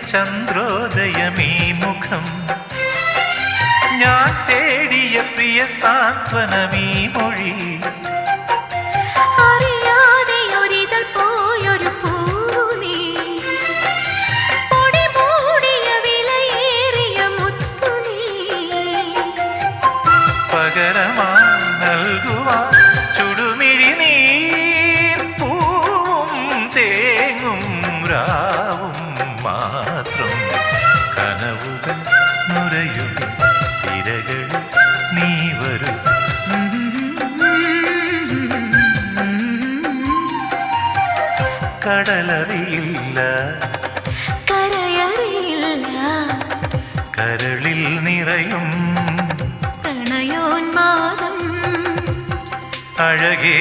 ചന്ദ്രോദയമീ മുഖം ഞാൻ തേടിയ പ്രിയ സാന്ത്വനമീ മൊഴി അറിയാതെയൊരിതൾ പോയൊരു പൂനീ പൊടി മൂടിയ വിലയേറിയ മുത്തുനീ പകരമാ നൽകുവാ ചുടുമിഴി നീർ പൂവും തേങ്ങും രാവും മാത്രം കനവുകൾ നുരയും തിരകളിൽ നീ വരും കടലറിയില്ല കരയറിയില്ല കരളിൽ നിറയും പ്രണയോന്മാദം അഴകേ